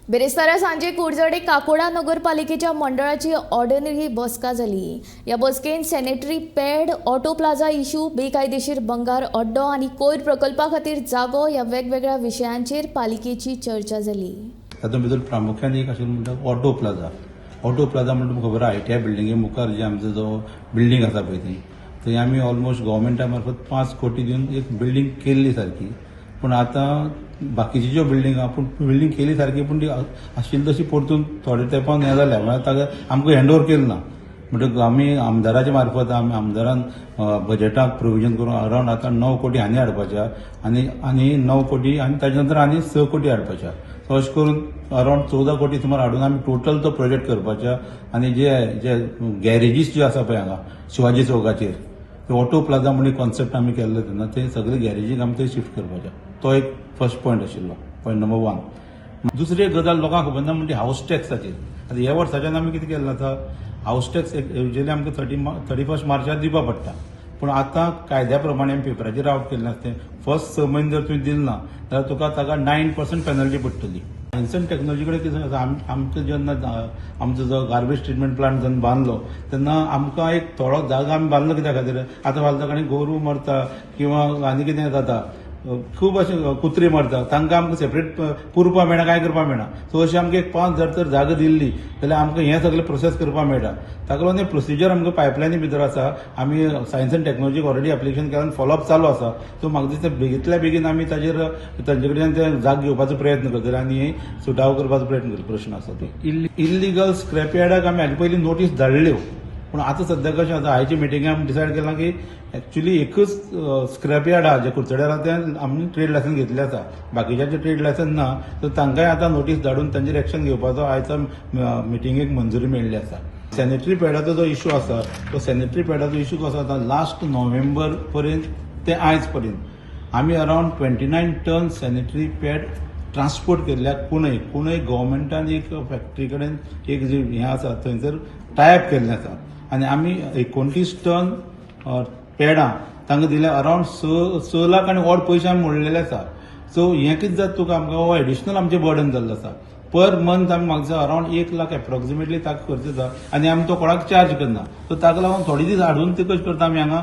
बेरेस्तारा सांजे कुडचडे काकोडा नगरपालिकेच्या मंडळाची ऑर्डिनरी बसका जाली। या बसकेन sanitary pad, auto plaza issue, बेकायदेशीर बंगार अड्डो आणि कोयर प्रकल्पा खातीर जागो ह्या वेगवेगळ्या विशयांचेर पालिकेची चर्चा जाली। तातूंत भितर प्रामुख्यान एक अशें म्हणटा ऑटो प्लाझा म्हणजे तुमकां खबर आहा ITI बिल्डिंगे मुखार जे आमचो जो बिल्डिंग आसा पळय ती थंय आमी ऑलमोस्ट गव्हर्मेंटा मार्फत 5 कोटी दिवन एक बिल्डिंग केल्ली सारकी। पूण आतां बाकीची ज्यो बिल्डिंग आहा पूण बिल्डिंग केली सारकी पूण ती आशिल्ली तशी परतून थोड्या तेंपान हें जाल्या म्हळ्यार ताका आमकां हँडओव्हर केलें ना। म्हणटकीर आमी आमदाराच्या मार्फत आमदारान बजेटाक प्रोविजन करून अरावंड आतां 9 कोटी आनी हाडपाच्या आनी 9 कोटी आनी ताजे नंतर आनी 6 कोटी हाडपाच्या। सो अशें करून अरावंड 14 कोटी सुमार हाडून आमी टोटल तो प्रोजेक्ट करपाच्या आनी जे गॅरेजीस जे आसा पळय हांगा शिवाजी चौकाचेर ते ऑटो प्लाझा म्हणून कॉन्सेप्ट आमी केल्लो तेन्ना ते सगळे गॅरेजीक आमी थंय शिफ्ट करपाचे। तो एक फर्स्ट पॉयंट आशिल्लो, पॉयंट नंबर 1। दुसरी एक गजाल लोकांक खबर ना म्हणजे हाऊस टॅक्साचेर। आतां ह्या वर्साच्यान आमी कितें केलें आतां हाऊस टॅक्स युजली आमकां 31 मार्चार दिवपा पडटा, पूण आतां कायद्या प्रमाणे आमी पेपराचेर आउट केल्लें आसता फर्स्ट 6 म्हयने जर तुवें दिल ना जाल्यार तुका ताका 9% पेनल्टी पडटली। सायन्स एंड टेक्नॉलॉजी कडेन कितें आसा आमचो जेन्ना आमचो जो गार्बेज ट्रिटमेंट प्लांट जेन्ना बांदलो तेन्ना आमकां एक थोडो जागो आमी बांदलो कित्या खातीर आतां फालताकाणी गोरू मरता किंवा आनी कितें जाता खूब अशें कुत्री मरता तांकां आमकां सेपरेट पुरपा मेळना काय करपा मेळना। सो अशी आमकां एक 5 जर तर जागा दिल्ली जाल्यार आमकां हें सगळें प्रोसेस करपा मेळटा। ताका लागून प्रोसिजर आमकां पायपलायनी भितर आसा। आमी सायन्स एंड टेक्नॉलॉजीक ऑलरेडी एप्लिकेशन केलां फॉलोअप चालू आसा। सो म्हाका दिसता बेगींतल्या बेगीन आमी ताजेर तांचे कडल्यान ते जाग घेवपाचो प्रयत्न करतले आनी सुटावो करपाचो प्रश्न आसा तो इल्लीगल स्क्रॅप यार्डाक आमी हाजे पयलीं नोटीस धाडल्यो, पूण आतां सद्या कशें आसा आयचे मिटिंगेक आमी डिसायड केलां की एक्चुअली एकच स्क्रॅप यार्ड आहा जे कुडचड्यार आहा तें आमी ट्रेड लायसन्स घेतले आसा, बाकीच्यांचे ट्रेड लायसन्स ना। तर तांकांय आतां नोटीस धाडून तांचेर एक्शन घेवपाचो आयच्या मिटिंगेक मंजुरी मेळ्ळी आसा। सॅनिटरी पॅडाचो जो इश्यू आसा तो सॅनिटरी पॅडाचो इश्यू कसो आसा लास्ट नोव्हेंबर पर्यंत ते आयज पर्यंत आमी around 29 ton sanitary pad transport केल्ल्या कुणय गव्हर्मेंटान एक फॅक्टरी कडेन एक जे हें आसा थंयसर टायअप केल्लें आसा आनी आमी 29 टन पॅडां तांकां दिल्या अरावंड 6 लाख आनी ऑड पयशे आमी मोडलेले आसा। सो हें कितें जाता तुका आमकां हो एडिशनल आमचें बर्डन जाल्लो आसा। पर मंथ आमी म्हाका दिसता अरावंड 1 लाख एप्रॉक्सिमेटली ताका खर्च जाता आनी आमी तो कोणाक चार्ज करना। सो ताका लागून थोडे दीस हाडून ते कशें करता आमी हांगा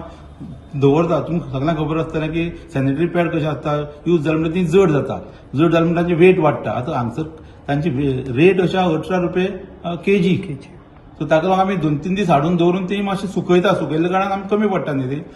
दवरता। तुमकां सगळ्यांक खबर आसतलें की सॅनिटरी पॅड कशें आसता यूज जाले म्हणटकीर ती जड जाता म्हणून तांची वेट वाडटा। आतां हांगसर तांची रेट अशी 18 रुपये केजी। सो ताका लागून आमी 2-3 दीस हाडून दवरून ती मातशी सुकयता, सुकयल्ल्या कारणान आमकां कमी पडटा न्ही ती।